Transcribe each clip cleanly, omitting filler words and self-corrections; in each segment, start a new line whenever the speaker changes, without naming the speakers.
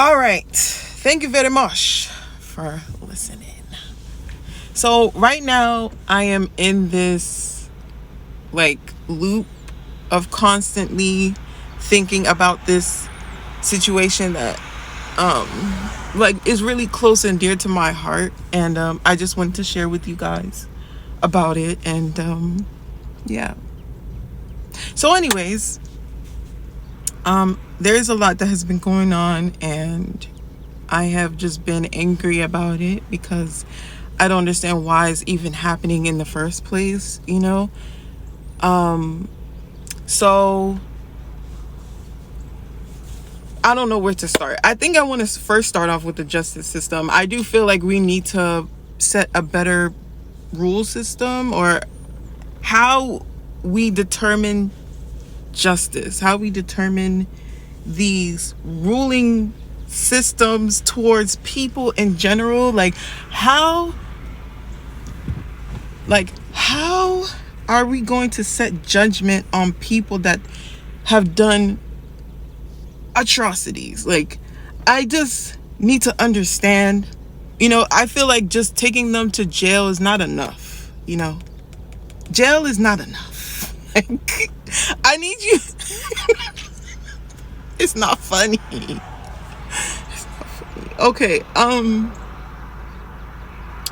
All right. Thank you very much for listening. So, right now, I am in this like loop of constantly thinking about this situation that like is really close and dear to my heart, and I just wanted to share with you guys about it. And yeah. So anyways, there is a lot that has been going on, and I have just been angry about it because I don't understand why it's even happening in the first place, you know? So I don't know where to start. I think I want to first start off with the justice system. I do feel like we need to set a better rule system, or how we determine justice, how we determine these ruling systems towards people in general. How are we going to set judgment on people that have done atrocities? Like, I just need to understand, I feel like just taking them to jail is not enough. Jail is not enough. Like, I need you. It's not funny. Okay,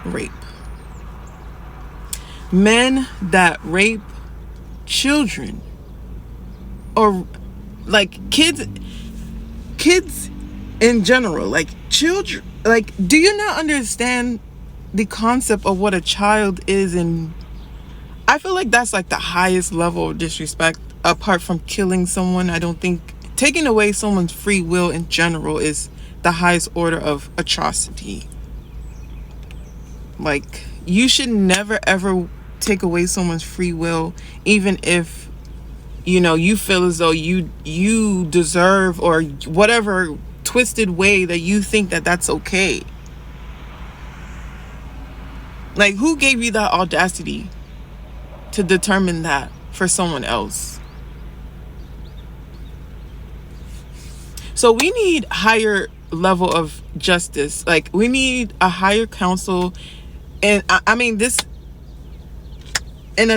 rape. Men that rape children, or like kids in general, like children. Like, do you not understand the concept of what a child is? And I feel like that's like the highest level of disrespect, apart from killing someone. I don't think taking away someone's free will in general is the highest order of atrocity. Like, you should never ever take away someone's free will, even if you feel as though you deserve, or whatever twisted way that you think that that's okay. Like, who gave you that audacity to determine that for someone else? So we need higher level of justice. Like, we need a higher council. And I mean, this in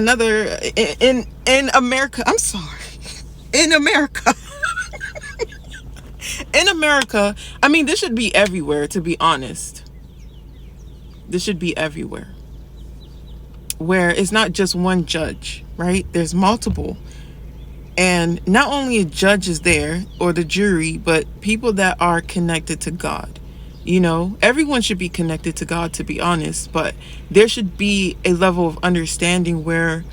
America, I'm sorry, in America, I mean, this should be everywhere, to be honest. This should be everywhere, where it's not just one judge, right? There's multiple. And not only a judge is there, or the jury, but people that are connected to God. Everyone should be connected to God, to be honest, but there should be a level of understanding where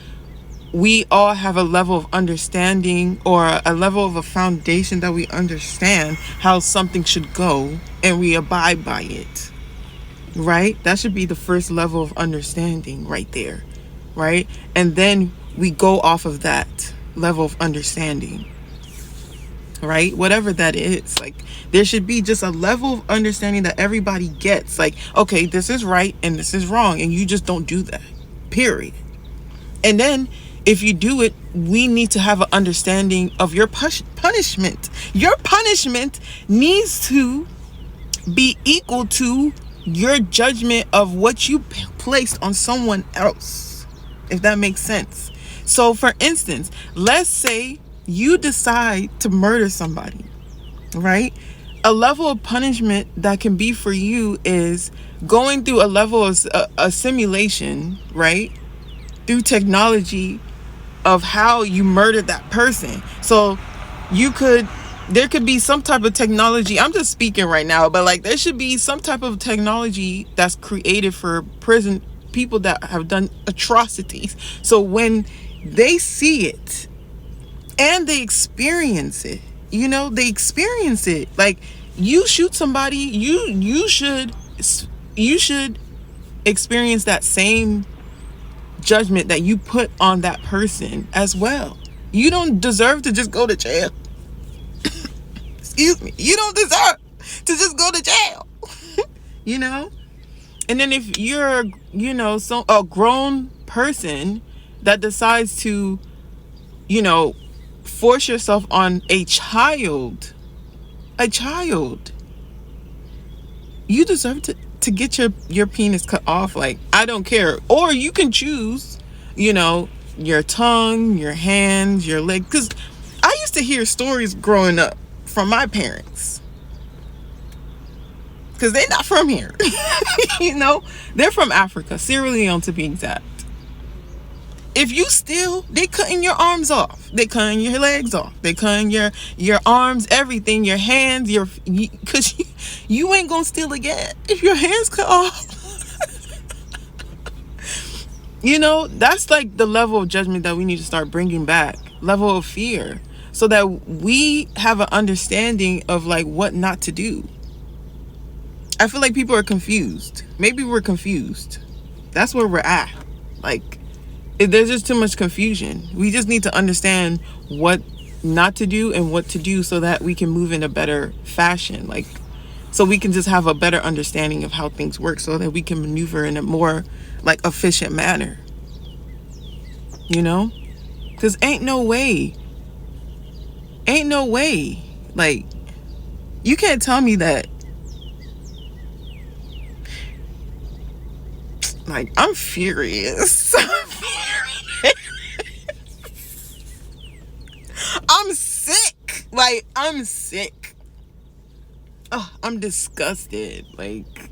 we all have a level of understanding, or a level of a foundation that we understand how something should go, and we abide by it, right? That should be the first level of understanding right there, right? And then we go off of that level of understanding, right? Whatever that is. Like, there should be just a level of understanding that everybody gets. Like, okay, this is right and this is wrong, and you just don't do that, period. And then if you do it, we need to have an understanding of your punishment. Your punishment needs to be equal to your judgment of what you placed on someone else, if that makes sense. So for instance, let's say you decide to murder somebody, right? A level of punishment that can be for you is going through a level of a simulation, right? Through technology of how you murdered that person. So there could be some type of technology. I'm just speaking right now, but like, there should be some type of technology that's created for prison people that have done atrocities. So when they see it and they experience it, they experience it. Like, you shoot somebody, you should experience that same judgment that you put on that person as well. You don't deserve to just go to jail. Excuse me. You don't deserve to just go to jail. And then if you're, a grown person that decides to, force yourself on a child, you deserve to get your penis cut off. Like, I don't care. Or you can choose, you know, your tongue, your hands, your leg. Because I used to hear stories growing up from my parents, because they're not from here. You know, they're from Africa, Sierra Leone to be exact. If you steal, they cutting your arms off, they cutting your legs off, they cutting your arms, everything, your hands, because you ain't gonna steal again if your hands cut off. You know, that's like the level of judgment that we need to start bringing back, level of fear, so that we have an understanding of like what not to do. I feel like people are confused. Maybe we're confused. That's where we're at. Like, there's just too much confusion. We just need to understand what not to do and what to do, so that we can move in a better fashion. Like, so we can just have a better understanding of how things work, so that we can maneuver in a more like efficient manner. You know? Because ain't no way. Like, you can't tell me that. Like, I'm furious. I'm sick. Like, I'm sick. Oh, I'm disgusted. Like,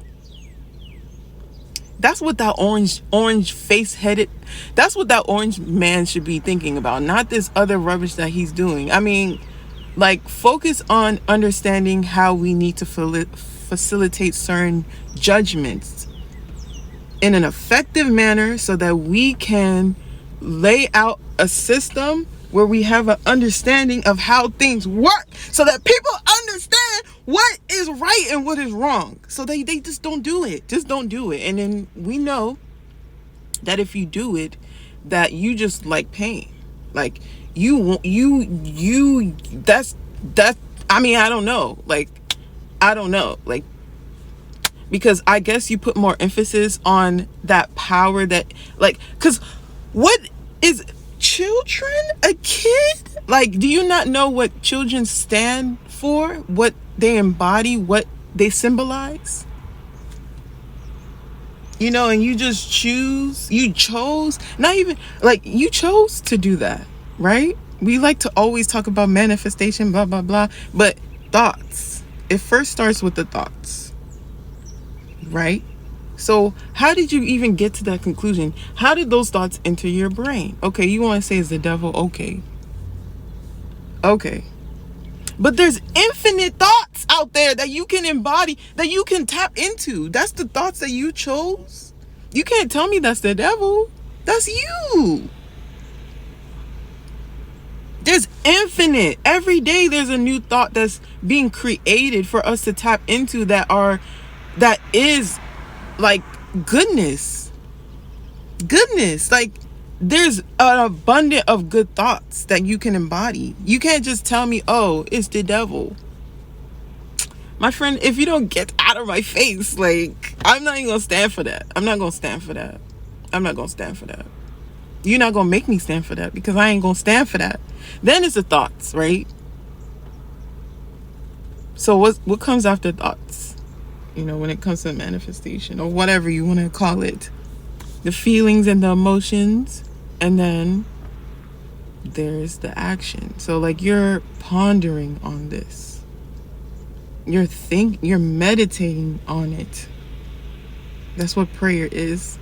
that's what that orange face headed, that's what that orange man should be thinking about, not this other rubbish that he's doing. I mean, like, focus on understanding how we need to facilitate certain judgments in an effective manner, so that we can lay out a system where we have an understanding of how things work, so that people understand what is right and what is wrong, so they just don't do it. And then we know that if you do it, that you just like pain. Like, that's I mean, I don't know, like, because I guess you put more emphasis on that power, that, like, because what is children, a kid? Like, do you not know what children stand for, what they embody, what they symbolize? You know, and you chose, not even, like, you chose to do that, right? We like to always talk about manifestation, blah, blah, blah, but thoughts, it first starts with the thoughts, right? So how did you even get to that conclusion? How did those thoughts enter your brain? Okay, you want to say it's the devil? Okay. But there's infinite thoughts out there that you can embody, that you can tap into. That's the thoughts that you chose. You can't tell me that's the devil. That's you. There's infinite. Every day there's a new thought that's being created for us to tap into, that is like goodness. Like, there's an abundance of good thoughts that you can embody. You can't just tell me, oh, it's the devil. My friend, if you don't get out of my face, like, I'm not even gonna stand for that. I'm not gonna stand for that. You're not gonna make me stand for that, because I ain't gonna stand for that. Then it's the thoughts, right? So what comes after thoughts? You know, when it comes to manifestation, or whatever you want to call it, the feelings and the emotions, and then there's the action. So, like, you're pondering on this, you're meditating on it. That's what prayer is.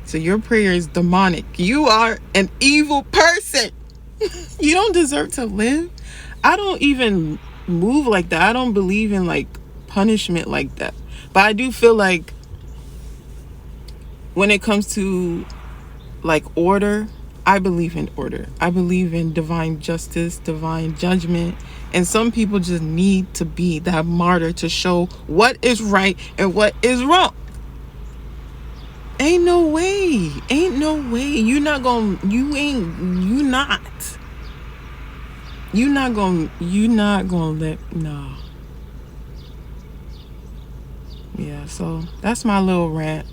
So your prayer is demonic. You are an evil person. You don't deserve to live. I don't even move like that. I don't believe in, like, punishment like that. But I do feel like when it comes to, like, order, I believe in order. I believe in divine justice, divine judgment. And some people just need to be that martyr to show what is right and what is wrong. Ain't no way. You're not gonna let, no. Yeah, so that's my little rant.